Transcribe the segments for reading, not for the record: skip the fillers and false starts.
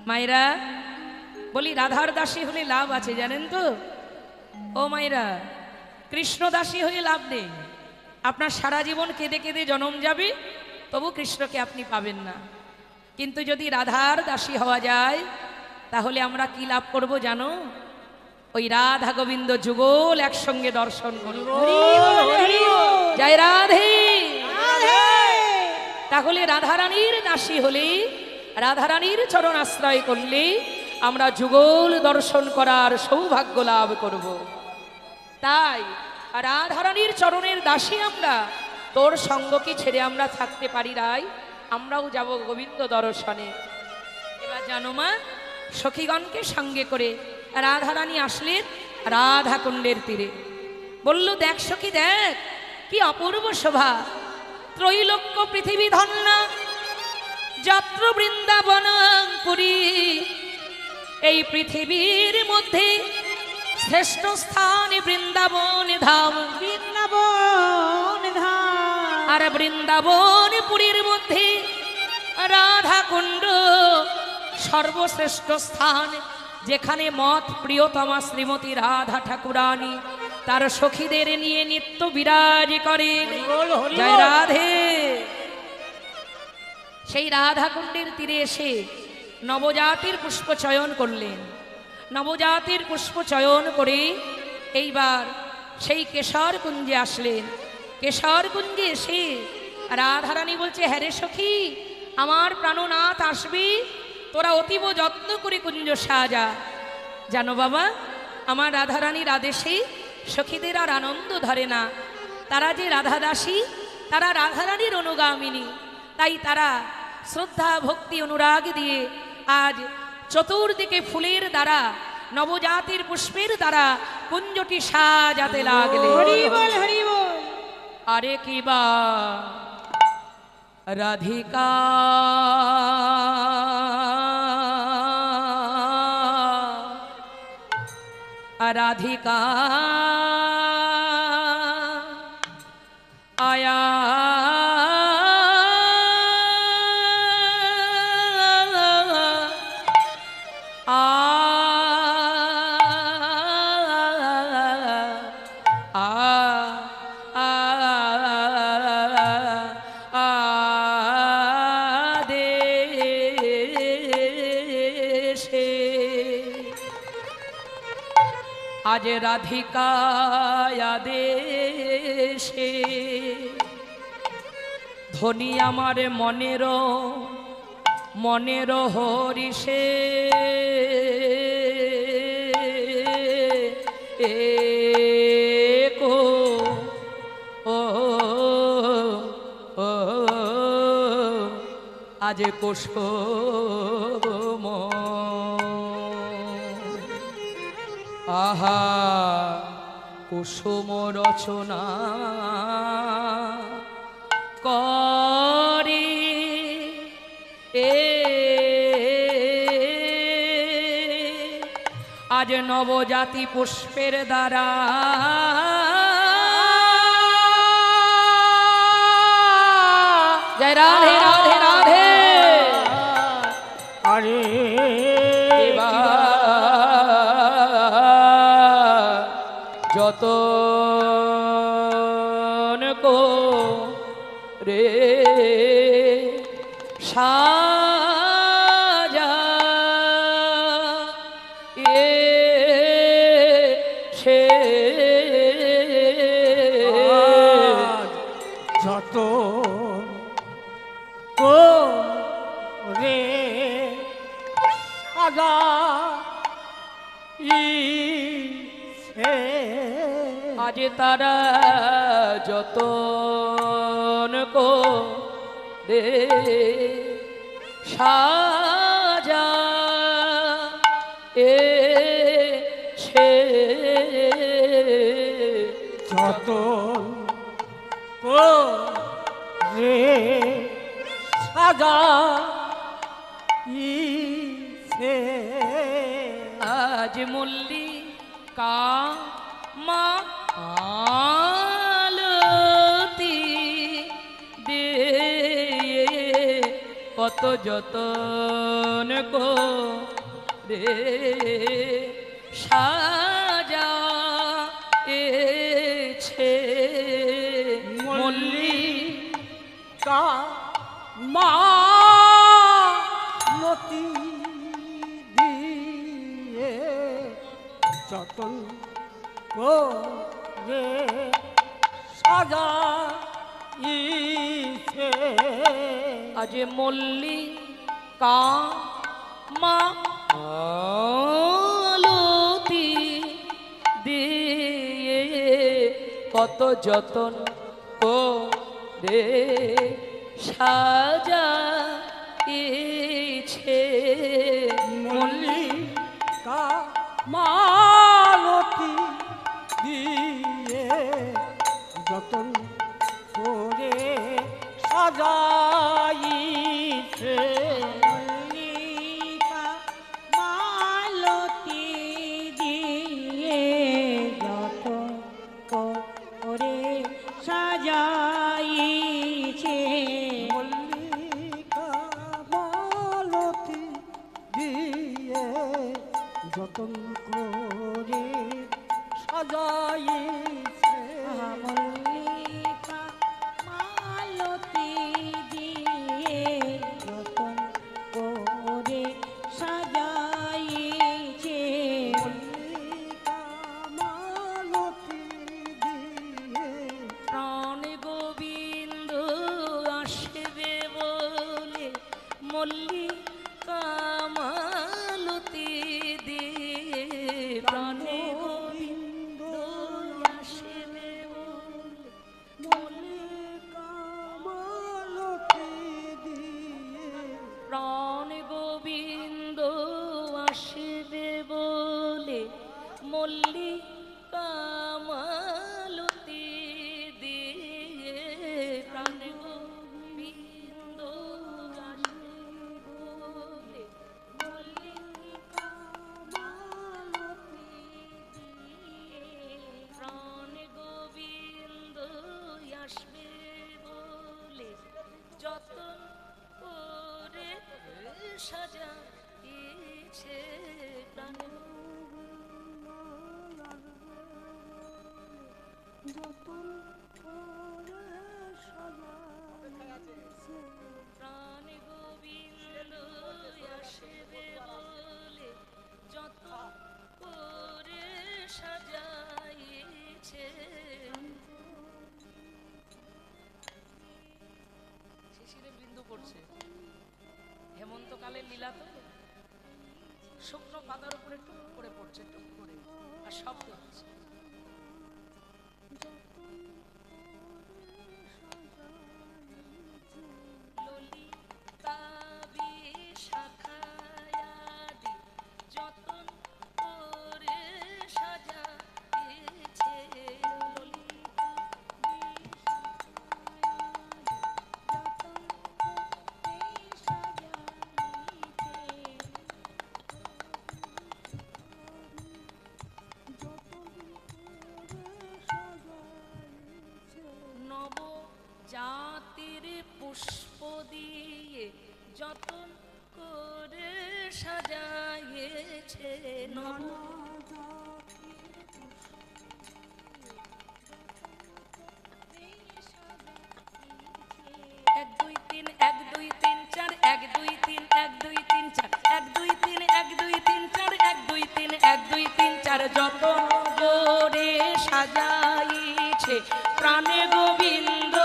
মায়েরা বলি রাধার দাসী হলে লাভ আছে জানেন তো? ও মায়েরা, কৃষ্ণ দাসী হয়ে লাভ নেই। আপনার সারা জীবন কেঁদে কেঁদে জন্ম যাবে, তবু কৃষ্ণকে আপনি পাবেন না। কিন্তু যদি রাধার দাসী হওয়া যায়, তাহলে আমরা কি লাভ করব জানো? ওই রাধা গোবিন্দ যুগল একসঙ্গে দর্শন করব। জয় রাধে। তাহলে রাধারানীর দাসী হলে, রাধারানীর চরণ আশ্রয় করলে আমরা যুগল দর্শন করার সৌভাগ্য লাভ করব। তাই রাধারানীর চরণের দাসী আমরা, তোর সঙ্গ কি ছেড়ে আমরা থাকতে পারি রাই? আমরাও যাব গোবিন্দ দর্শনে। এবার জানো মা, সখীগণকে সঙ্গে করে রাধারানী আসলেন রাধা কুণ্ডের তীরে। বলল, দেখ সখী দেখ, কি অপূর্ব শোভা, ত্রৈলোক্য পৃথিবী ধন্যা, যত্র বৃন্দাবন পুরী। এই পৃথিবীর মধ্যে শ্রেষ্ঠ স্থান বৃন্দাবন ধাম, বৃন্দাবন ধাম। আর বৃন্দাবন পুরীর মধ্যে রাধা কুণ্ড সর্বশ্রেষ্ঠ স্থান, যেখানে মত প্রিয়তমা শ্রীমতী রাধা ঠাকুরানী তার সখীদের নিয়ে নিত্য বিরাজ করেন। জয় রাধে। সেই রাধা কুণ্ডের তীরে এসে নবজাতির পুষ্প চয়ন করলেন। নবজাতির পুষ্প চয়ন করে এইবার সেই কেশর কুঞ্জে আসলেন। কেশর কুঞ্জে এসে রাধারানী বলছে, হ্যাঁ রে সখী, আমার প্রাণনাথ আসবি, তোরা অতীব যত্ন করে কুঞ্জ সাজা। জানো বাবা, আমার রাধারানীর আদেশে সখীদের আর আনন্দ ধরে না। তারা যে রাধাদাসী, তারা রাধারানীর অনুগামিনী, তাই তারা শ্রদ্ধা ভক্তি অনুরাগ দিয়ে আজ চতুর্দিকে ফুলের দ্বারা, নবজাতির পুষ্পের দ্বারা কুঞ্জটি সাজাতে লাগলে। হরি বল হরি বল। আরে কিবা রাধিকা রাধিকা আয়া আজ রাধিকা আদেশে ধ্বনি আমার মনের হরিষে কো ও ও আজ কুসুম আহা কুসুম রচনা করে আজ নবজাতি পুষ্পের দ্বারা জয় রাধে রাধে রাধে। আরে যতন কো রে সাজা সে যত কো রে সাজা আজ তারা যতন কো রে সাজা সে যতন কো রে সাজা আজ মল্লিকা মা আলতি দে কত কত যতন করে সাজায়েছে মল্লিকা মালতী দিয়ে যতন করে সাজাইছে আজ মল্লিকা মালতী দিয়ে কত যতন করে সাজাইছে মল্লিকা মালতী দিয়ে যতন করে সাজাইছে মল্লিকা মালতী দিয়ে যতন করে সাজাইছে মল্লিকা মালতী দিয়ে যতন করে সাজাইছে মল্লিকা মালতী দিয়ে যতন করে সাজাইছে মল্লিকা মালতী দিয়ে প্রাণ গোবিন্দ আসবে বলে মল্লিকা মালতী দিয়ে প্রাণ গোবিন্দ আসবে বলে মল্লিকা মালতী দিয়ে প্রাণ গোবিন্দ আসবে বলে মল্লিকা মালতী দিয়ে প্রাণ গোবিন্দ আসবে বলে মল্লিকা মালতী দিয়ে প্রাণ গোবিন্দ আসবে বলে যতন করে সাজাইছে প্রাণ যতন করে সাজাইছে প্রাণ গোবিন্দ আসবে বলে যতন করে সাজাইছে শিশিরে বিন্দু পড়ছে হেমন্তকালের লীলা তো শুকনো পাতার উপরে টুক করে পড়ছে টুক করে আর শব্দ হচ্ছে ললিতা বিশাখায়াদি যতন করে সাজাইছে ললিতা নব জাতির পুষ্প দিয়ে যতন করে সাজাইছে নব এক দুই তিন এক দুই তিন চার এক দুই তিন এক দুই তিন চার এক দুই তিন এক দুই তিন চার এক দুই তিন এক দুই তিন চার যত করে সাজাইছে প্রাণে গোবিন্দ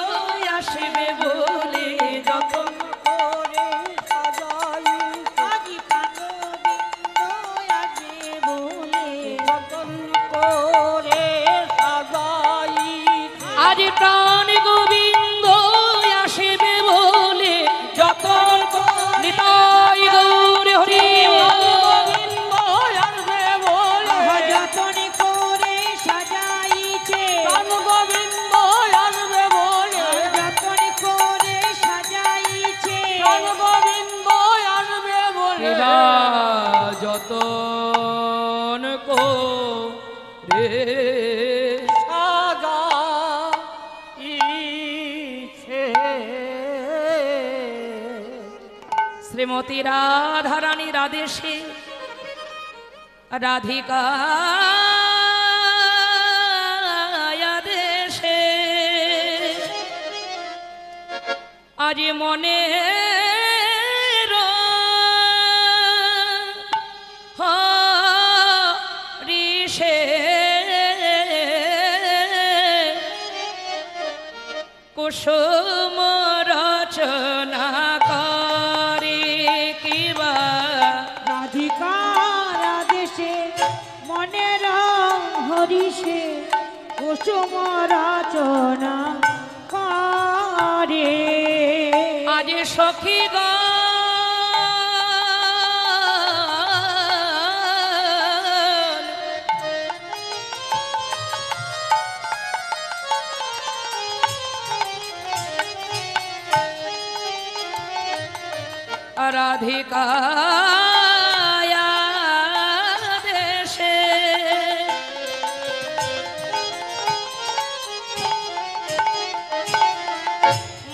আসবে বলে যত করে সাজাইছে আজি প্রাণ গোবিন্দ আসবে বলে যতন করে সাজাইছে আজ প্রাণ গোবিন্দ আসবে বলে যতন নিতাই গৌর হরি গোবিন্দ আসবে বলে যতন করে সাজাইছে প্রাণ গোবিন্দ আসবে বলে যতন করে সাজাইছে প্রাণ গোবিন্দ আসবে বলে যতন করে সাজাইছে শ্রীমতী রাধারানীর আদেশে রাধিকা আদেশে আজ মনে হরিষে কুসুম রচনা করে কিবা রাধিকার আদেশে মনের হরিষে কুসুম রচনা করে আজ সখী রাধিকা দেশে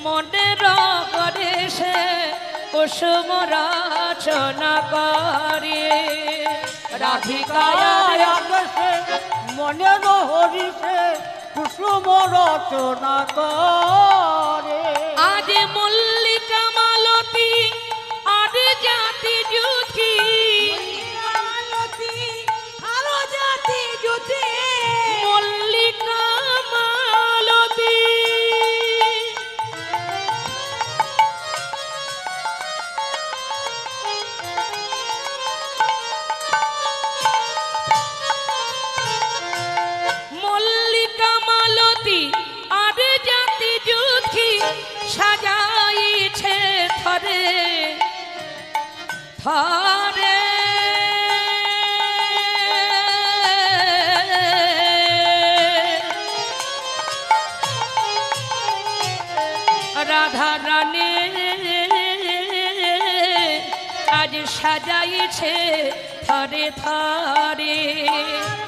মনের দেশে কুসুম রচনা করে রাধিকা আদেশে মনের হরিষে কুসুম রচনা করে আজ মল্লিকা মালতী আর জাতি জুথি মালতী আরো জাতি জুতি মল্লিকা মালতী মল্লিকা মালতী আর জাতি জুথি সাজাইছে থরে থরে রাধা রানী আজ সাজাইছে থরে থরে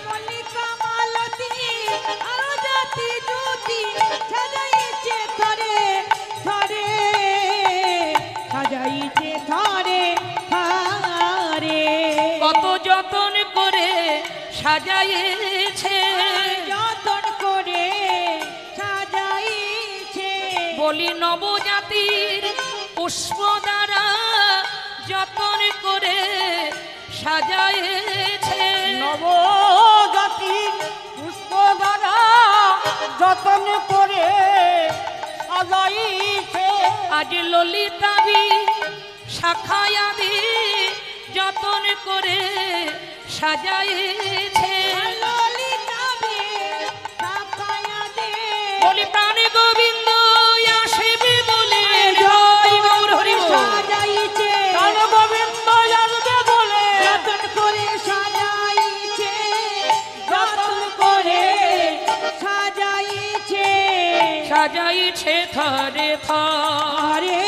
মল্লিকা মালতী আরো জাতি জুতি সাজাইছে থরে থরে সাজাইছে থরে থরে কত যতন করে সাজাইছে যতন করে সাজাইছে বলি নবজাতির পুষ্প দ্বারা যতন করে সাজাইছে নবজাতি পুষ্প দ্বারা যতন করে সাজাইছে আজ ললিতাবি শাখায়াদি যতন করে সাজাইছে ললিতাবে তাকায়া দে বলি প্রাণে গোবিন্দ আসিবে বলে জয় গৌর হরি বল। সাজাইছে প্রাণ গোবিন্দ আসবে বলে যতন করে সাজাইছে যতন করে সাজাইছে সাজাইছে থরে থরে আরে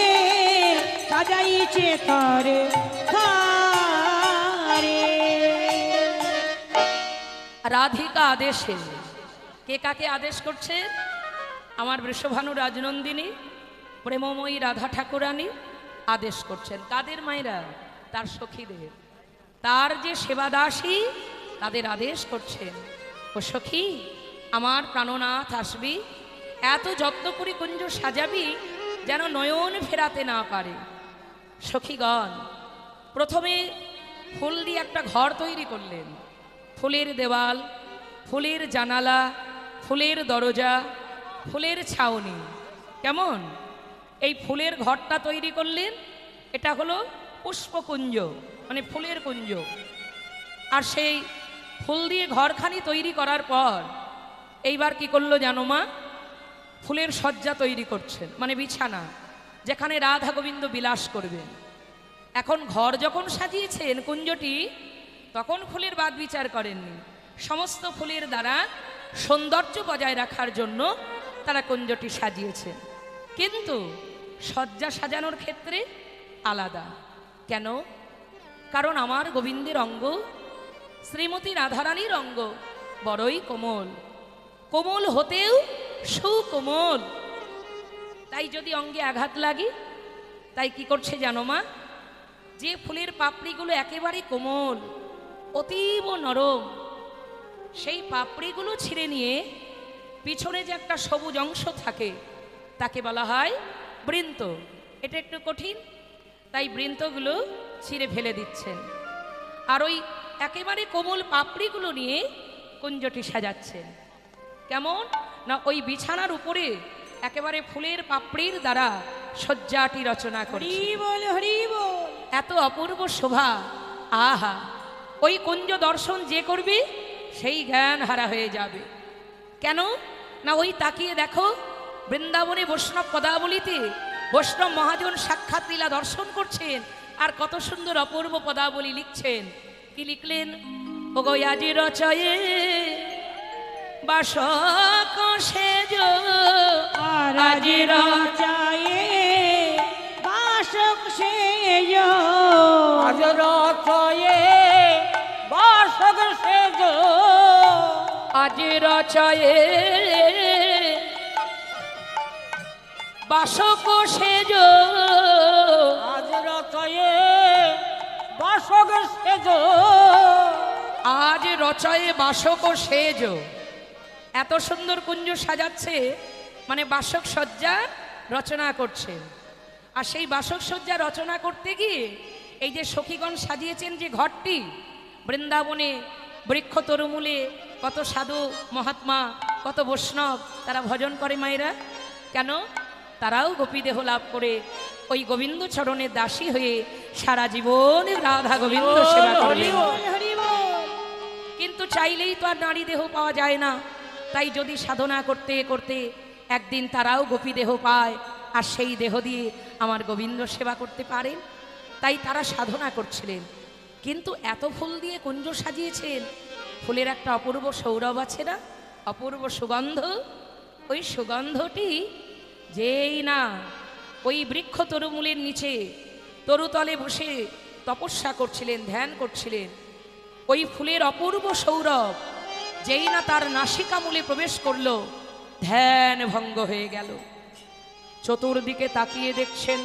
সাজাইছে থরে থরে রাধিকা আদেশে কে কাকে আদেশ করছে আমার বৃষভানু রাজনন্দিনী প্রেমময়ী রাধা ঠাকুরানী আদেশ করছেন কাদের মায়েরা তার সখীদের তার যে সেবাদাসী তাদের আদেশ করছেন ও সখী আমার প্রাণনাথ আসবি এত যত্ন করে কুঞ্জ সাজাবি যেন নয়ন ফেরাতে না পারে সখীগণ প্রথমে ফুল দিয়ে একটা ঘর তৈরি করলেন ফুলের দেওয়াল ফুলের জানালা ফুলের দরজা ফুলের ছাউনি কেমন এই ফুলের ঘরটা তৈরি করলেন এটা হলো পুষ্পকুঞ্জ মানে ফুলের কুঞ্জ আর সেই ফুল দিয়ে ঘরখানি তৈরি করার পর এইবার কি করলো জানো মা ফুলের সজ্জা তৈরি করছেন মানে বিছানা যেখানে রাধা গোবিন্দ বিলাস করবেন এখন ঘর যখন সাজিয়েছেন কুঞ্জটি তখন ফুলের বাদ বিচার করেননি সমস্ত ফুলের দ্বারা সৌন্দর্য বজায় রাখার জন্য তারা কুঞ্জটি সাজিয়েছেন কিন্তু সজ্জা সাজানোর ক্ষেত্রে আলাদা কেন কারণ আমার গোবিন্দের অঙ্গ শ্রীমতী রাধারানীর অঙ্গ বড়ই কোমল কোমল হতেও সুকোমল তাই যদি অঙ্গে আঘাত লাগে তাই কি করছে জানো মা যে ফুলের পাপড়িগুলো একেবারে কোমল, অতীব নরম, সেই পাপড়িগুলো ছিঁড়ে নিয়ে পিছনে যে একটা সবুজ অংশ থাকে তাকে বলা হয় বৃন্ত। এটা একটু কঠিন, তাই বৃন্তগুলো ছিঁড়ে ফেলে দিচ্ছেন, আর ওই একেবারে কোমল পাপড়িগুলো নিয়ে কুঞ্জটি সাজাচ্ছেন। কেমন না, ওই বিছানার উপরে একেবারে ফুলের পাপড়ির দ্বারা সজ্জাটি রচনা হরি করছে। বল হরি বল। এত অপূর্ব শোভা, আহা! ওই কুঞ্জ দর্শন যে করবে সেই জ্ঞান হারা হয়ে যাবে। কেন না, ওই তাকিয়ে দেখো, বৃন্দাবনে বৈষ্ণব পদাবলিতে বৈষ্ণব মহাজন সাক্ষাৎ লীলা দর্শন করছেন, আর কত সুন্দর অপূর্ব পদাবলী লিখছেন। কি লিখলেন? ও গো আজি রচয়ে বাসক সেজ, আর আজি রাজায়ে বাসক সেজ, আজ রচয়ে বাসক সেজ, আজ রচয়ে বাসক সেজ, আজ রচয়ে বাসক সেজ, আজ রচয়ে বাসক সেজ। এত সুন্দর কুঞ্জ সাজাচ্ছে, মানে বাসক সজ্জা রচনা করছে। আর সেই বাসক সজ্জা রচনা করতে গিয়ে এই যে সখীগণ সাজিয়েছেন যে ঘরটি, বৃন্দাবনে বৃক্ষ তরুমূলে কত সাধু মহাত্মা, কত বৈষ্ণব তারা ভজন করে মায়েরা। কেন? তারাও গোপীদেহ লাভ করে ওই গোবিন্দ চরণের দাসী হয়ে সারা জীবন রাধা গোবিন্দ সেবা করলেন। হরি বল। কিন্তু চাইলেই তো আর নারী দেহ পাওয়া যায় না, তাই যদি সাধনা করতে করতে একদিন তারাও গোপী দেহ পায়, আর সেই দেহ দিয়ে আমার গোবিন্দ সেবা করতে পারেন, তাই তারা সাধনা করছিলেন। কিন্তু এত ফুল দিয়ে কুঞ্জ সাজিয়েছেন, ফুলের একটা অপূর্ব সৌরভ আছে না, অপূর্ব সুগন্ধ। ওই সুগন্ধটি যেই না ওই বৃক্ষ তরুমূলের নিচে তরুতলে বসে তপস্যা করছিলেন, ধ্যান করছিলেন, ওই ফুলের অপূর্ব সৌরভ যেই না তার নাসিকামূলে প্রবেশ করলো, ধ্যান ভঙ্গ হয়ে গেল। চতুর্দিকে তাকিয়ে দেখছেন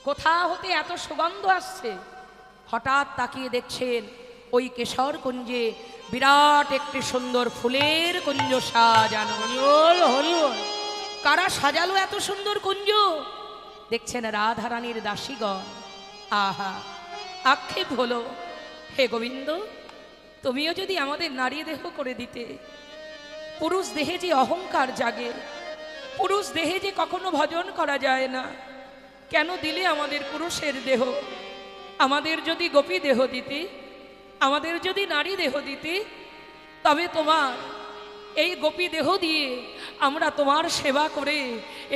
কোথা হতে এত সুগন্ধ আসছে। হঠাৎ তাকিয়ে দেখছেন ওই কেশর কুঞ্জে বিরাট একটি সুন্দর ফুলের কুঞ্জ সাজানো। হরিবল হরিবল। কারা সাজালো এত সুন্দর কুঞ্জ? দেখছেন রাধারানীর দাসীগণ। আহা! আক্ষেপ হলো, হে গোবিন্দ, তুমিও যদি আমাদের নারী দেহ করে দিতে। পুরুষ দেহে যে অহংকার জাগে, পুরুষ দেহে যে কখনো ভজন করা যায় না, কেন দিলে আমাদের পুরুষের দেহ? আমাদের যদি গোপী দেহ দিতে, আমাদের যদি নারী দেহ দিতে, তবে তোমার এই গোপী দেহ দিয়ে আমরা তোমার সেবা করে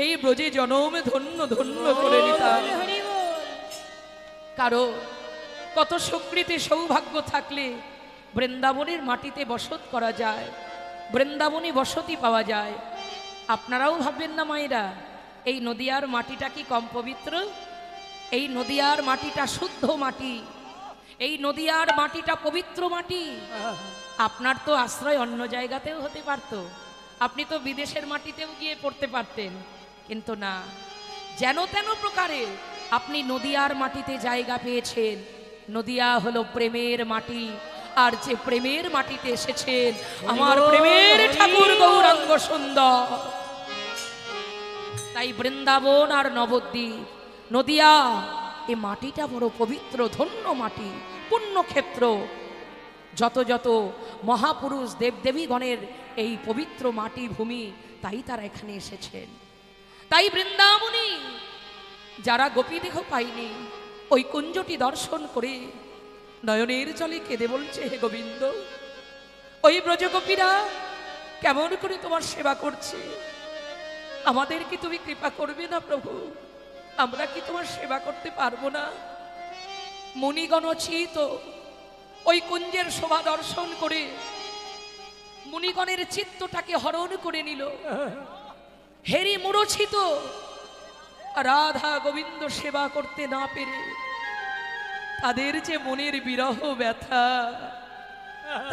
এই ব্রজে জনম ধন্য ধন্য করে নিতাম। হরি বল। কারণ কত সুকৃতি সৌভাগ্য থাকলে বৃন্দাবনের মাটিতে বসত করা যায়, বৃন্দাবনে বসতি পাওয়া যায়। আপনারাও ভাববেন না মায়েরা, এই নদিয়ার মাটিটা কি কম পবিত্র? এই নদিয়ার মাটিটা শুদ্ধ মাটি, এই নদিয়ার মাটিটা পবিত্র মাটি। আপনার তো আশ্রয় অন্য জায়গাতেও হতে পারত, আপনি তো বিদেশের মাটিতেও গিয়ে পড়তে পারতেন, কিন্তু না, যেন তেন প্রকারে আপনি নদিয়ার মাটিতে জায়গা পেয়েছেন। নদিয়া হলো প্রেমের মাটি, আর যে প্রেমের মাটিতে এসেছেন আমার প্রেমের ঠাকুর গৌরাঙ্গ সুন্দর। তাই বৃন্দাবন আর নবদ্বীপ, নদিয়া, এই মাটিটা বড় পবিত্র, ধন্য মাটি, পুণ্যক্ষেত্র। যত যত মহাপুরুষ দেবদেবীগণের এই পবিত্র মাটি ভূমি, তাই তারা এখানে এসেছেন। তাই বৃন্দাবনী যারা গোপীদেহ পায়নি, ওই কুঞ্জটি দর্শন করে নয়নের জলে কেঁদে বলছে, হে গোবিন্দ, ওই ব্রজগোপীরা কেমন করে তোমার সেবা করছে, আমাদের কি তুমি কৃপা করবে না প্রভু? আমরা কি তোমার সেবা করতে পারবো না? মুনিগণ চিত ওই কুঞ্জের শোভা দর্শন করে মুনিগণের চিত্তটাকে হরণ করে নিল। হেরি মূরছিত রাধা গোবিন্দ সেবা করতে না পেরে তাদের যে মনের বিরহ ব্যথা,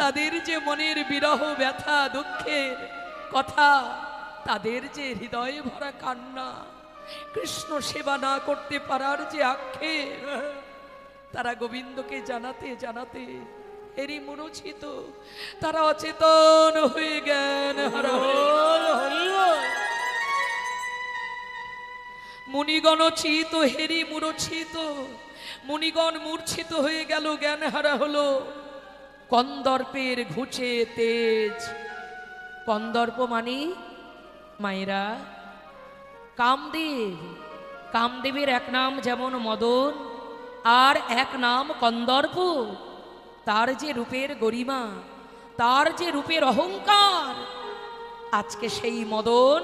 তাদের যে মনের বিরহ ব্যথা, দুঃখের কথা, তাদের যে হৃদয়ে ভরা কান্না, কৃষ্ণ সেবা না করতে পারার যে আক্ষেপ, তারা গোবিন্দকে জানাতে জানাতে এরই মূর্ছিত, তারা অচেতন হয়ে জ্ঞান হারা হয়ে বল হরি বল। মুনিগণ চিত হেরি মূর্ছিত, মুনিগণ মূর্ছিত হয়ে গেল, জ্ঞান হারা হলো। কন্দর্পের ঘুচে তেজ। কন্দর্প মানে মায়েরা কামদেব। কামদেবের এক নাম যেমন মদন, আর এক নাম কন্দর্প। তার যে রূপের গরিমা, তার যে রূপের অহংকার, আজকে সেই মদন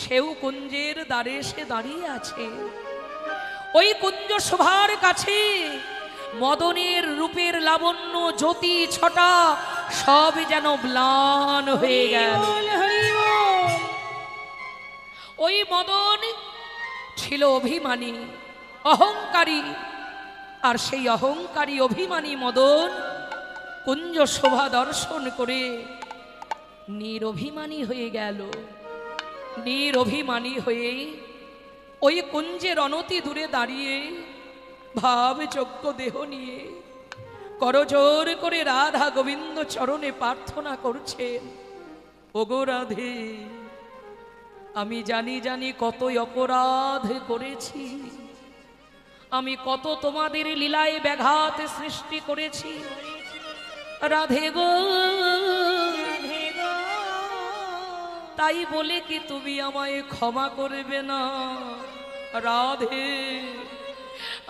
সেও কুঞ্জের দ্বারে সে দাঁড়িয়ে আছে। ওই কুঞ্জ শোভার কাছে মদনের রূপের লাবণ্য জ্যোতি ছটা সব যেন ম্লান হয়ে গেল। বল হরি বল। ওই মদন ছিল অভিমানী, অহংকারী, আর সেই অহংকারী অভিমানী মদন কুঞ্জ শোভা দর্শন করে নিরভিমানী হয়ে গেল। নিরভিমানী হয়ে ওই কুঞ্জের অনতি দূরে দাঁড়িয়ে ভাবযোগ্য দেহ নিয়ে করজোর করে রাধা গোবিন্দ চরণে প্রার্থনা করছেন, ওগো রাধে, আমি জানি জানি কতই অপরাধ করেছি, আমি কত তোমাদের লীলায় ব্যাঘাত সৃষ্টি করেছি। রাধে গো, রাধে গো। তাই বলে কি তুমি আমায় ক্ষমা করবে না? রাধে,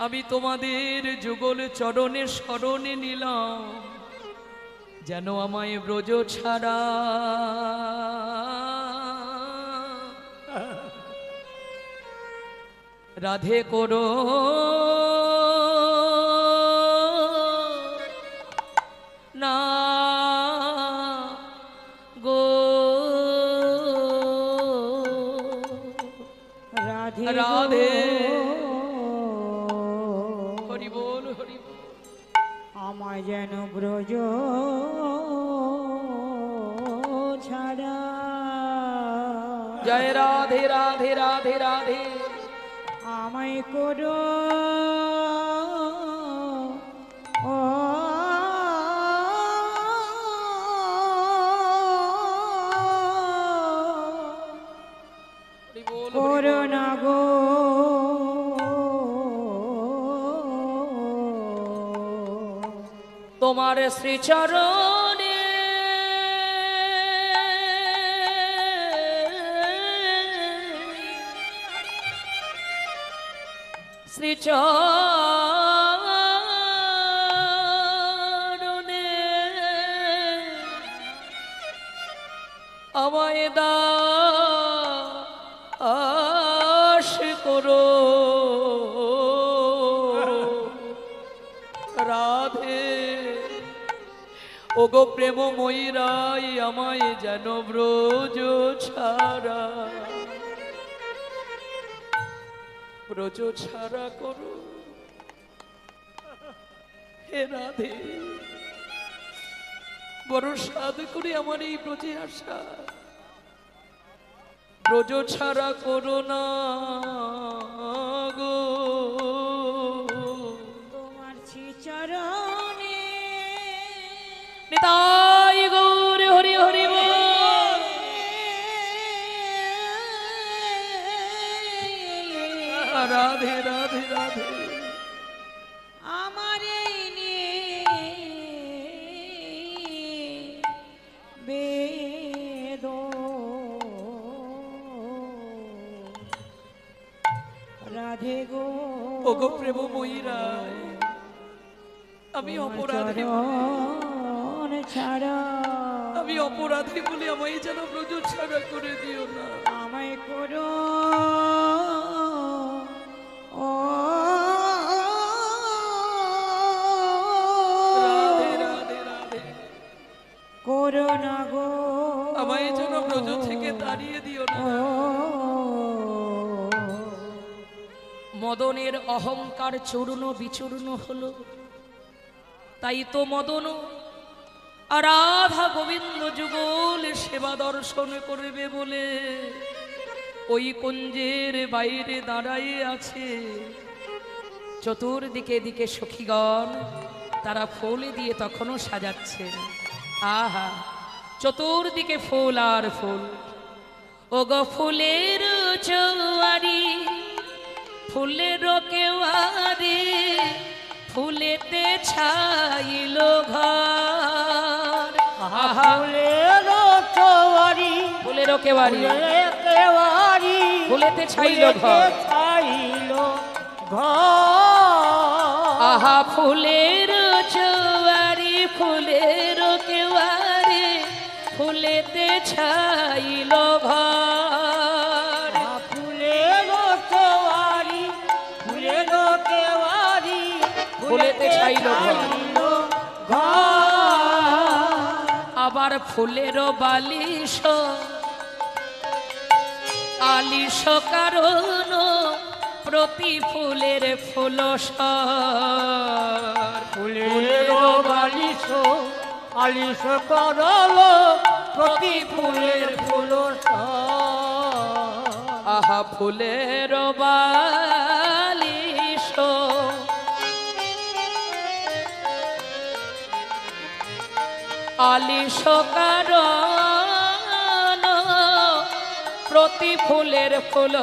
আমি তোমাদের যুগল চরণে শরণে নিলাম, যেন আমায় ব্রজ ছাড়া রাধে করো না গো। রাধে রাধে। গো। হরি বল হরি বল। আমায় যেন ব্রজ ছাড়া। জয় রাধে রাধে রাধে রাধে। আমায় করো ও হরি বল হরি বল। করো না গো। তোমার শ্রীচরণে শ্রীচরণে আমায় দাস করো রাধে। ওগো প্রেম ময়ূরাই আমায় যেন ব্রজ ছাড়া, ব্রজ ছাড়া করো হে রাধে। বড় সাধ করে আমার এই ব্রজে আসা, ব্রজ ছাড়া করো না গো। তোমার শ্রীচরণে নিতাই গৌর হরি হরি বল। রাধে রাধে রাধে। আমার এই বেদ রাধে গো। ওগো প্রেম ময়ূরাই, আমি অপরাধী, চরণ ছাড়া আমি অপরাধী বলে আমায় যেন ব্রজ ছাড়া করে দিও না। আমায় করো ও রাধে রাধে রাধে। করো না গো। আমায় যেন ব্রজ থেকে তাড়িয়ে দিও না। মদনের অহংকার চূর্ণ বিচূর্ণ হলো, তাই তো মদন আর রাধা গোবিন্দ যুগল সেবা দর্শন করবে বলে ওই কুঞ্জের বাইরে দাঁড়াইয়ে আছে। চতুর্দিকে দিকে সখীগণ তারা ফুল দিয়ে তখনও সাজাচ্ছেন। আহা, চতুর্দিকে ফুল আর ফুল। ও গো ফুলের চৌয়ারি, ফুলের কেওয়ারি, ফুলেতে ছাইল ঘর। আহা, ফুলের চৌয়ারি, ফুলের কেওয়ারি, ফুলের কেওয়ারি, ফুলেতে ছাইল ঘর। ফুলেতে ছাইল ঘর। আহা, ফুলের চৌয়ারি, ফুলের কেওয়ারি, ফুলেতে ছাইল ঘর। ফুলের চৌয়ারি, ফুলের কেওয়ারি, ফুলেতে ছাইল ঘর। ঘর। আবার ফুলের বালিশ, আলিশ কারণ প্রতি ফুলের ফুল ফুলের বালিশ, আলিশ করল প্রতি ফুলের ফুল। আহা, ফুলের বালিশ, আলিশ কারণ প্রতি ফুলের ফুল।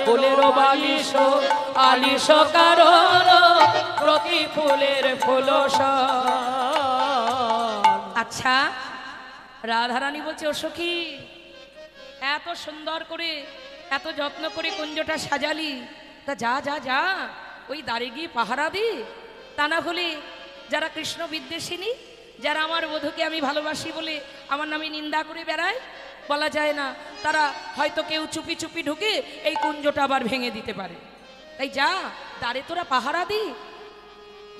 ফুলের বালিশ, আলিশ কারণ প্রতি ফুলের ফুল। আচ্ছা, রাধারানী বলছে, ও সখী, এত সুন্দর করে এত যত্ন করে কুঞ্জটা সাজালি, তা যা যা যা ওই দাঁড়ে গিয়ে পাহারা দি। তা না হলে যারা কৃষ্ণ বিদ্বেষিনী, যারা আমার বধূকে আমি ভালোবাসি বলে আমার নামে নিন্দা করে বেড়ায়, বলা যায় না, তারা হয়তো কেউ চুপি চুপি ঢুকে এই কুঞ্জটা আবার ভেঙে দিতে পারে। তাই যা দাঁড়ে তোরা পাহারা দি।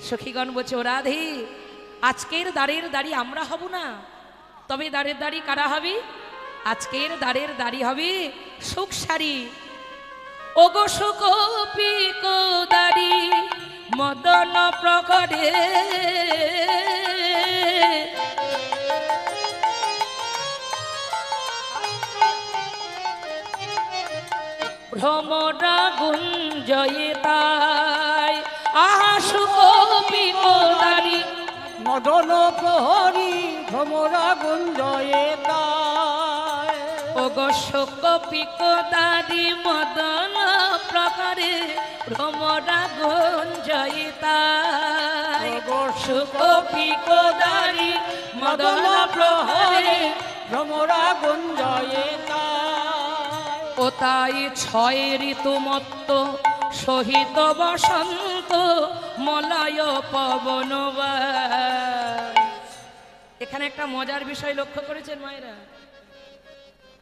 সখীগণ বলছে, ও রাধে, আজকের দাঁড়ের দাড়ি আমরা হব না, তবে দাঁড়ের দাড়ি কারা হবে? আজকের দাঁড়ের দাড়ি হবে সুখসারী। ওগো সুকপিক দাড়ি মদন প্রকটে, ভ্রমরা গুঞ্জয়ে তাই। আহা, সুকপিক দাড়ি মদন প্রহরী, ভ্রমরা গুঞ্জয়ে তাই। ওগো সুকপিক দাড়ি মদন প্রকারে, ভ্রমরা গুঞ্জয়ে তাই। ওগো সুকপিক দাড়ি মদন মদন প্রহরে, প্রহরী, ভ্রমরা গুঞ্জয়ে তাই। ও তাই ছয় ঋতুমত্ত সহিত বসন্ত মলয় পবন বায়। এখানে একটা মজার বিষয় লক্ষ্য করেছেন মায়েরা?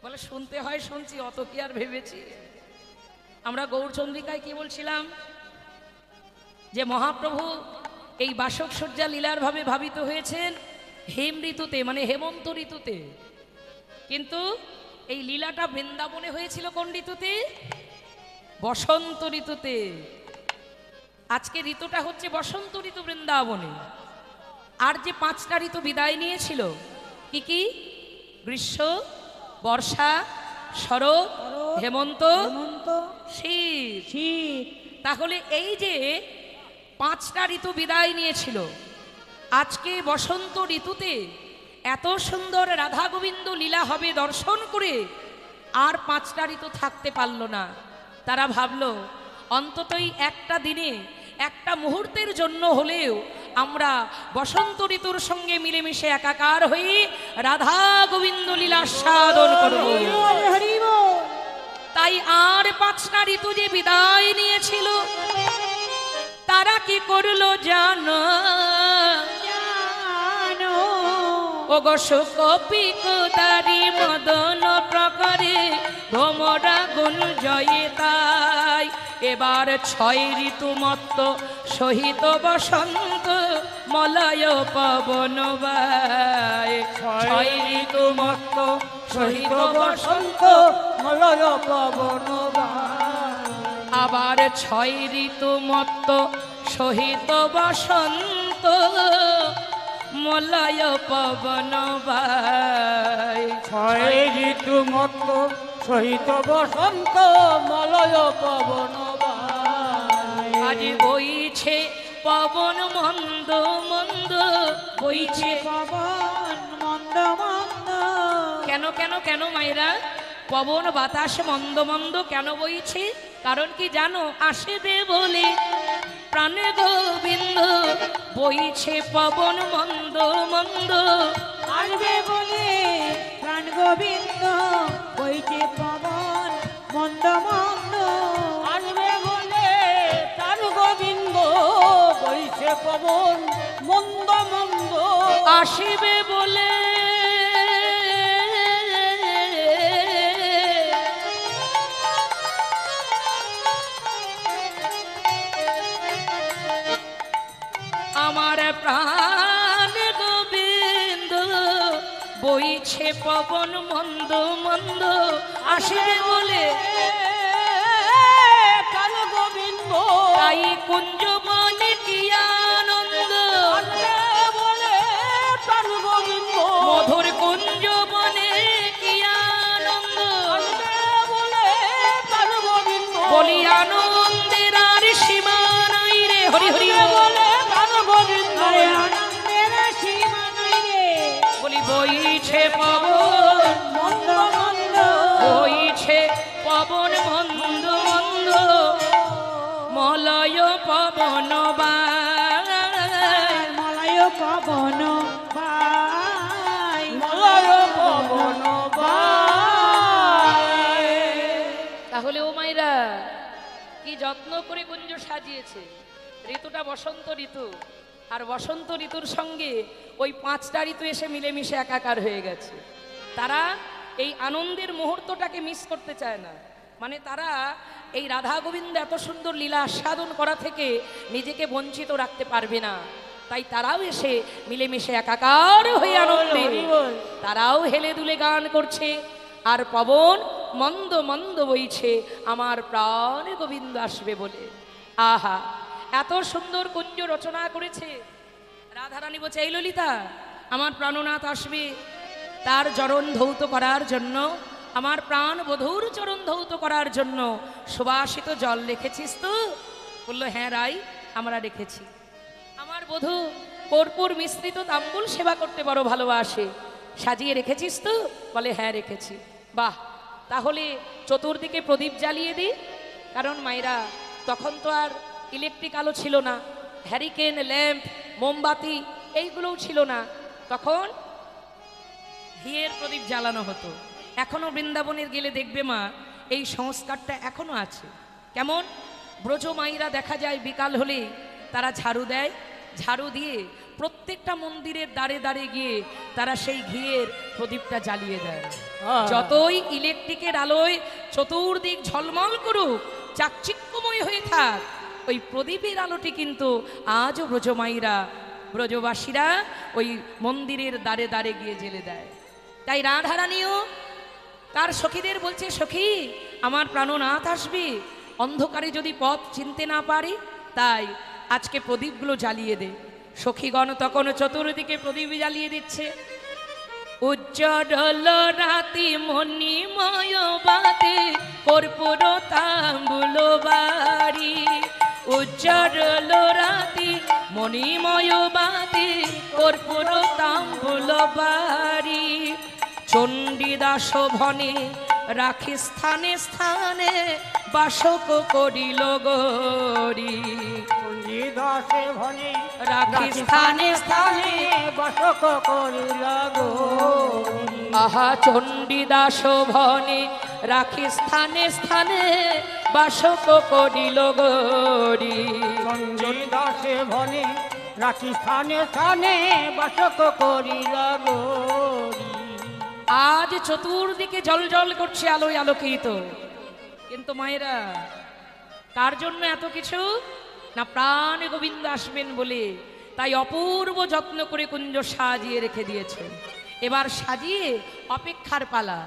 বলে শুনতে হয়, শুনছি, অত কি আর ভেবেছি। আমরা গৌরচন্দ্রিকায় কি বলছিলাম? যে মহাপ্রভু এই বাসক সজ্জা লীলার ভাবে ভাবিত হয়েছেন হেম ঋতুতে, মানে হেমন্ত ঋতুতে। কিন্তু এই লীলাটা বৃন্দাবনে হয়েছিল কোন ঋতুতে? বসন্ত ঋতুতে। আজকে ঋতুটা হচ্ছে বসন্ত ঋতু বৃন্দাবনে। আর যে পাঁচটা ঋতু বিদায় নিয়েছিল, কি কি? গ্রীষ্ম, বর্ষা, শরৎ, হেমন্ত, হেমন্ত, শীত। শীত। তাহলে এই যে পাঁচটা ঋতু বিদায় নিয়েছিল, আজকে বসন্ত ঋতুতে এত সুন্দর রাধা গোবিন্দ লীলা হবে দর্শন করে আর পাঁচটা ঋতু থাকতে পারল না। তারা ভাবলো অন্ততই একটা দিনে, একটা মুহূর্তের জন্য হলেও আমরা বসন্ত ঋতুর সঙ্গে মিলেমিশে একাকার হয়ে রাধা গোবিন্দ লীলা সাধন করব। হরি বল। তাই আর পাঁচটা ঋতু যে বিদায় নিয়েছিল, তারা কি করলো জানো? জানো। ওগো সুকপিক দাড়ি মদন প্রকারে, ভ্রমরা গুঞ্জয়ে তাই। এবার ছয় ঋতুমত্ত সহিত বসন্ত মলয় পবন বায়। ছয় ঋতুমত্ত সহিত বসন্ত, মলয় পবন বায়। আবার ছয় ঋতুমত্ত সহিত বসন্ত মলয় পবন বায়। ছয় ঋতু মত সহিত বসন্ত মলয় পবন বায়। আজ বইছে পবন মন্দ মন্দ, বইছে পবন মন্দ মন্দ, কেন কেন কেন মায়েরা? পবন বাতাস মন্দ মন্দ কেন বইছে? কারণ কি জানো? আসবে বলে প্রাণে গোবিন্দ, বইছে পবন মন্দ মন্দ। আসবে বলে প্রাণ গোবিন্দ, বইছে পবন মন্দ মন্দ, আসবে বলে প্রাণ গোবিন্দ, বইছে পবন মন্দ মন্দ। আসবে বলে আমার প্রাণ গোবিন্দ, বইছে পবন মন্দ মন্দ। আসবে বলে প্রাণ গোবিন্দ, তাই কুঞ্জ মনে কি আনন্দ, আসবে বলে প্রাণ গোবিন্দ, মধুর কুঞ্জ বনে কি আনন্দ, আসবে বলে প্রাণ গোবিন্দ, বলি আনন্দের আর সীমা নাই রে। হরি হরি আসবে বল। বলে প্রাণ গোবিন্দ, আরে আনন্দের সীমা নাই রে, বলি বইছে পবন মন্দ মন্দ, বইছে পবন মন্দ মন্দ, মলয় পবন বায়। মলয় পবন বাই, মলয় পবন বায়। তাহলে ও মাইরা কি যত্ন করে কুঞ্জ সাজিয়েছে। ঋতুটা বসন্ত ঋতু, আর বসন্ত ঋতুর সঙ্গে ওই 5টা ঋতু এসে মিলেমিশে একাকার হয়ে গেছে। তারা এই আনন্দের মুহূর্তটাকে মিস করতে চায় না। মানে তারা এই রাধা গোবিন্দ এত সুন্দর লীলা আস্বাদন করা থেকে নিজেকে বঞ্চিত রাখতে পারবে না। তাই তারাও এসে মিলেমিশে একাকার হয়ে আনন্দে তারাও হেলে দুলে গান করছে। আর পবন মন্দ মন্দ বইছে আমার প্রাণ গোবিন্দ আসবে বলে। আহা, এত সুন্দর কুঞ্জ রচনা করেছে রাধারানী। বলছে, এই ললিতা, আমার প্রাণনাথ আসবে, তার চরণ ধৌত করার জন্য, আমার প্রাণ বধূর চরণ ধৌত করার জন্য সুবাসিত জল রেখেছিস তো? বললো, হ্যাঁ রাই, আমরা রেখেছি। আমার বধূ কর্পূর মিশ্রিত তাম্বুল সেবা করতে বড় ভালোবাসে, সাজিয়ে রেখেছিস তো? বলে, হ্যাঁ রেখেছি। বাহ, তাহলে চতুর্দিকে প্রদীপ জ্বালিয়ে দিই। কারণ মায়েরা তখন তো আর ইলেকট্রিক আলো ছিল না, হ্যারিকেন, ল্যাম্প, মোমবাতি এইগুলোও ছিল না। তখন ঘিয়ের প্রদীপ জ্বালানো হতো। এখনো বৃন্দাবনের গেলে দেখবে মা, এই সংস্কারটা এখনো আছে। কেমন? ব্রজ মাইরা দেখা যায় বিকাল হলে তারা ঝাড়ু দেয়, ঝাড়ু দিয়ে প্রত্যেকটা মন্দিরের দ্বারে দ্বারে গিয়ে তারা সেই ঘিয়ের প্রদীপটা জ্বালিয়ে দেয়। যতই ইলেকট্রিকের আলোয় চতুর্দিক ঝলমল করুক, চাকচিক্যময় হয়ে থাক, ওই প্রদীপের আলোটি কিন্তু আজও ব্রজমাইরা, ব্রজবাসীরা ওই মন্দিরের দ্বারে দ্বারে গিয়ে জ্বেলে দেয়। তাই রাধারানীও তার সখীদের বলছে, সখী, আমার প্রাণনাথ আসবে, অন্ধকারে যদি পথ চিনতে না পারি, তাই আজকে প্রদীপগুলো জ্বালিয়ে দে। সখীগণ তখন চতুর্দিকে প্রদীপ জ্বালিয়ে দিচ্ছে। উজ্জ্বল রাতি মণিময় বাতি, কর্পূর তাম্বুল বাড়ি। উজ্জ্বল রাতি মণিময় বাতি, কর্পূর তাম্বুল বাড়ি। চণ্ডীদাস ভনে রাখি স্থানে স্থানে, বাসক করিল গরি। দাসে ভনে রাখি স্থানে স্থানে, বসক করিল গরি। আহা, চণ্ডীদাস ভনে রাখি স্থানে স্থানে, বাসক করিল গরি। সঞ্জয় দাসে ভনে রাখি স্থানে স্থানে, বসক করিল গরি। আজ চতুর্দিকে জল জল করছে আলোয় আলোকিত। কিন্তু মায়েরা তার জন্য এত কিছু না, প্রাণ গোবিন্দ আসবেন বলে তাই অপূর্ব যত্ন করে কুঞ্জ সাজিয়ে রেখে দিয়েছেন। এবার সাজিয়ে অপেক্ষার পালা,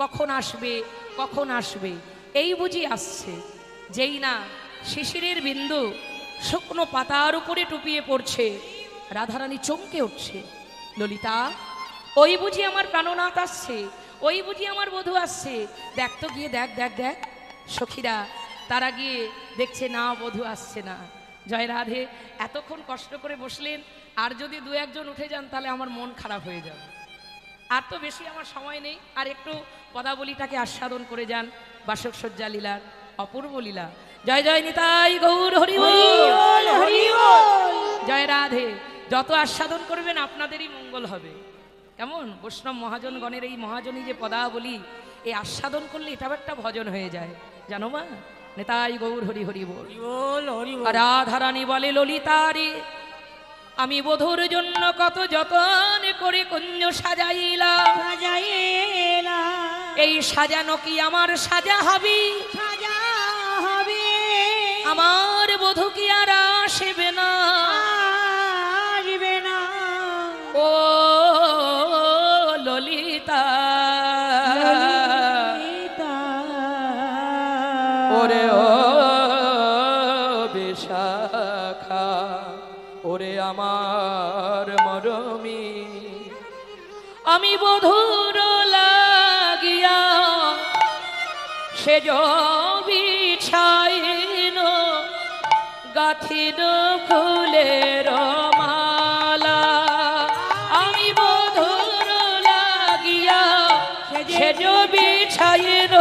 কখন আসবে কখন আসবে, এই বুঝি আসছে। যেই না শিশিরের বিন্দু শুকনো পাতার উপরে টুপিয়ে পড়ছে, রাধারানী চমকে উঠছে। ললিতা, ওই বুঝি আমার প্রাণনাথ আসছে, ওই বুঝি আমার বধূ আসছে, দেখ তো গিয়ে, দেখ দেখ দেখ। সখীরা তারা গিয়ে দেখছে না, বধূ আসছে না। জয় রাধে। এতক্ষণ কষ্ট করে বসলেন, আর যদি দু একজন উঠে যান তাহলে আমার মন খারাপ হয়ে যাবে। আর তো বেশি আমার সময় নেই, আর একটু পদাবলীটাকে আস্বাদন করে যান। বাসক সজ্জা লীলার অপূর্ব লীলা। জয় জয় নিতাই গৌর হরি বল, হরি বল। জয় রাধে। যত আস্বাদন করবেন আপনাদেরই মঙ্গল হবে। কেমন বৈষ্ণব মহাজনগণের এই মহাজনী যে পদাবলী, এই আস্বাদন করলে এটাও একটা ভজন হয়ে যায়, জানো মা? নেতাই গৌর হরি হরি বল। হরি বল, হরি বল। রাধারানী বলে ললিতারে, আমি বধূর জন্য কত যতন করে কুঞ্জ সাজাইলাম, সাজাইলা এই সাজানো কি আমার সাজা হবে? সাজা হবে আমার বধূ কি আর আসবে না? আসবে না ও ললিতা, ললিতা। ওরে ও বিশাখা, ওরে আমার মরমি, আমি বধূর লাগিয়া সেজ বিছাইন গাথিন ফুলের মালা, আমি বধূর লাগিয়া সেজ বিছাইন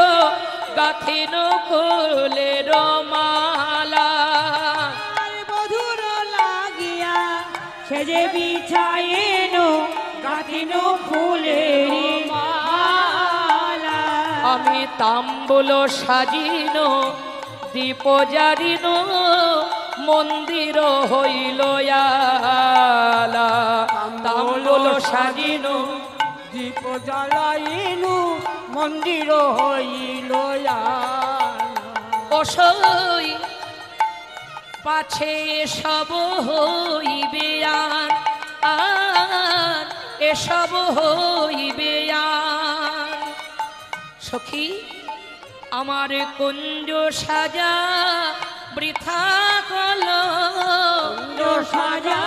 গাথিন ফুলের মালা, আর বধুর লাগিয়া সেজে বিছায়েনো গাথিনো ফুলের মালা। আমি তাম্বুল সাজিন দীপ জারিন মন্দির হইল আলা, তাম্বুল সাজিন দীপ জ্বালাইলু মন্দির হইল অসই পাছে সব হইবে আর এসব হইবে আর। সখী আমার কুঞ্জ সাজা বৃথা কল, সাজা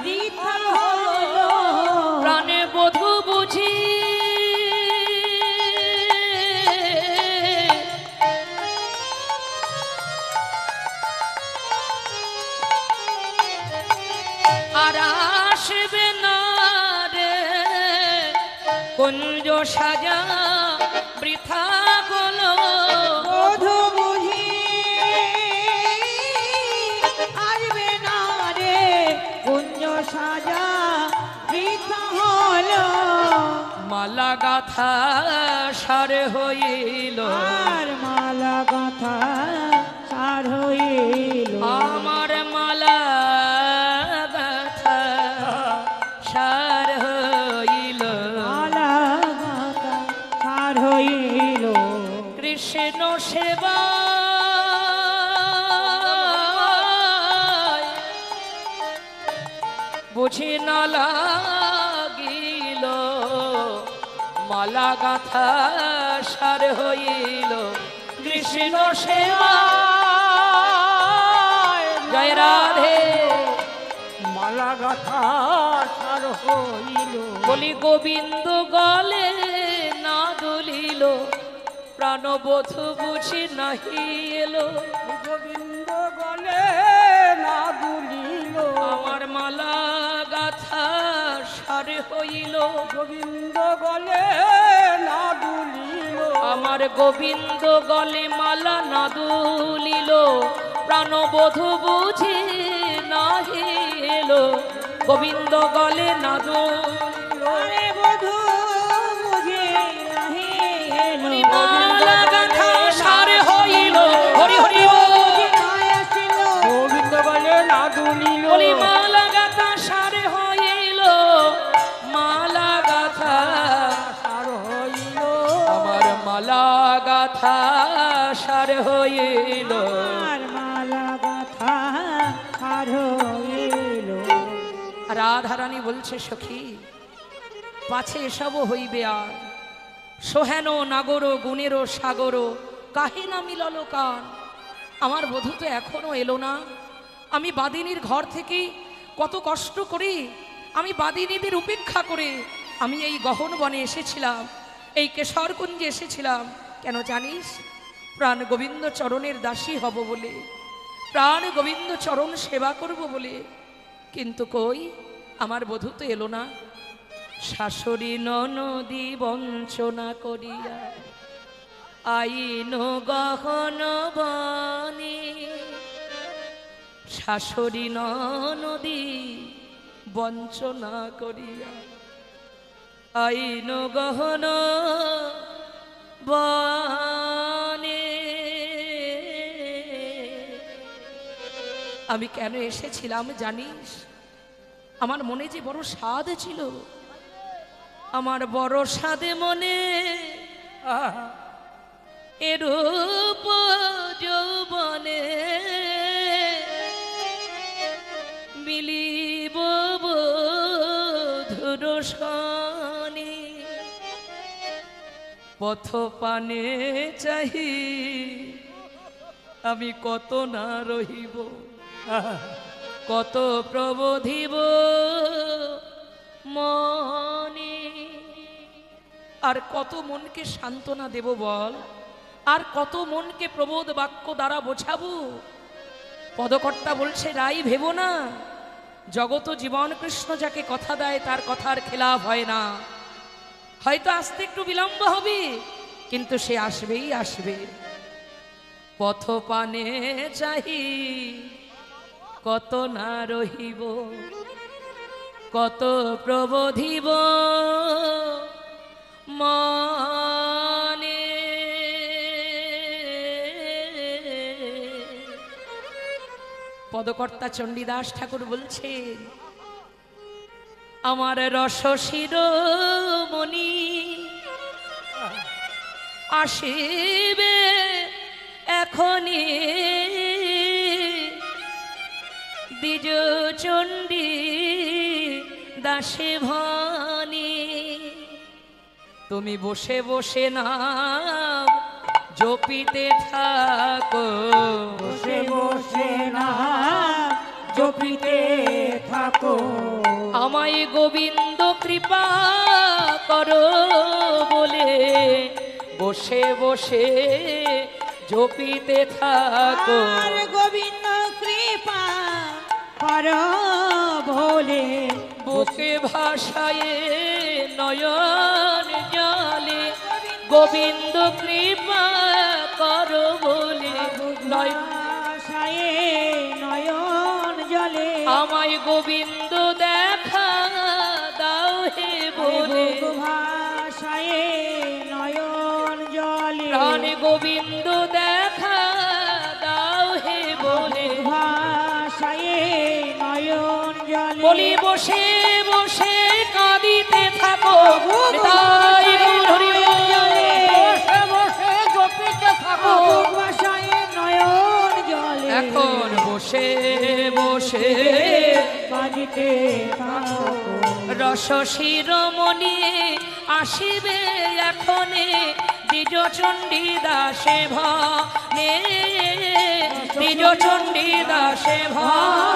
বৃথা হলো প্রাণে বধূ বুঝি আর আসবে না রে, কুঞ্জ সাজা বৃথা গলো। বধূ বুঝি আসবে না রে, কুঞ্জ সাজা বৃথা হলো। মালা গাথা সার হইল, আর মালা গাথা সার হইল। আমার মালা গাথা সার হইল, মালা গাথা সার হইল। কৃষ্ণ সেবা বুঝি না লাগিল, মালা গাথা সার হইল, কৃষ্ণ সেবা। জয় রাধে। মালা গাথা সার হইল, বলি গোবিন্দ গলে না দুলিল, প্রাণবধূ বুঝি নাহি এলো, গোবিন্দ গলে না দুলিল, আমার মালা গাথা সার হইল, গোবিন্দ গলে না দুলিল, আমার গোবিন্দ গলে মালা না দুলিল, প্রাণবধূ বুঝি নাহি এলো, গোবিন্দ গলে না দুলিল। আরে বধূ বুঝে নাহি এলো। মালা গাথা সার হইল, হরি হরি বল। আসিল গোবিন্দ গলে না দুলিল, বলি মালা গাথা সার হইল, মালা গাথা সার হইল, আমার মালা গাথা সার হইল। আর মালা গাথা সার হইল। রাধারানী বলছে সখী পাছে এসব হইবে আর, সোহেন নাগর গুণের সাগর কাহে না মিলল কান। আমার বধূ তো এখনো এলো না। আমি বাদিনীর ঘর থেকে কত কষ্ট করি, আমি বাদিনীদের উপেক্ষা করে আমি এই গহন বনে এসেছিলাম, এই কেশরকুঞ্জে এসেছিলাম। কেন জানিস? প্রাণ গোবিন্দ চরণের দাসী হব বলে, প্রাণ গোবিন্দ চরণ সেবা করব বলে, কিন্তু কই আমার বধূ তো এলো না। শাশুড়ি ননদি বঞ্চনা করিয়া আইন গহন বনে, শাশুড়ি ননদি বঞ্চনা করিয়া আইন গহন বনে। আমি কেন এসেছিলাম জানিস? আমার মনে যে বড় স্বাদ ছিল, আমার বড় স্বাদে মনে এরূপ যৌবনে মিলিব বধুর সনে। পথ পানে চাহি আমি কত না রহিব, কত প্রবোধিব মনে। আর কত মনকে সান্ত্বনা দেব বল, আর কত মনকে প্রবোধ বাক্য দ্বারা বোঝাবো। পদকর্তা বলছে রাই ভেবো না, জগত জীবন কৃষ্ণ যাকে কথা দেয় তার কথার খেলাফ হয় না। হয়তো আসতে একটু বিলম্ব হবে, কিন্তু সে আসবেই আসবে। পথ পানে চাহি কত না রহিব, কত প্রবোধিব মনে। পদকর্তা চণ্ডীদাস ঠাকুর বলছেন, আমার রস শিরোমণি আসিবে এখনি, দ্বিজ চণ্ডী দাসে ভনি। তুমি বসে বসে নাম জপিতে থাকো, বসে বসে না জপিতে থাকো, আমায় গোবিন্দ কৃপা করো বলে বসে বসে জপিতে থাকো। আর গোবিন্দ কৃপা করো বলে বুকে ভাষায় নয়ন জলে, গোবিন্দ কৃপা করো বলে আশায় নয়ন জলে, আমায় গোবিন্দ দেখা দাও হে বলে, ভাষায় নয়ন জলে, প্রাণ গোবিন্দ দেখা দাও হে বলে, ভাষায় নয়ন জলে, বলি বসে বসে কাঁদিতে থাকো। তাই হরি বসে বসে জপিতে থাকো, ভাষায় নয়ন জলে, এখন বসে বসে কাঁদিতে থাকো, রস শিরোমণি আসিবে এখনে, দ্বিজ চণ্ডী দাসে ভনে, দ্বিজ চণ্ডী দাসে ভনে।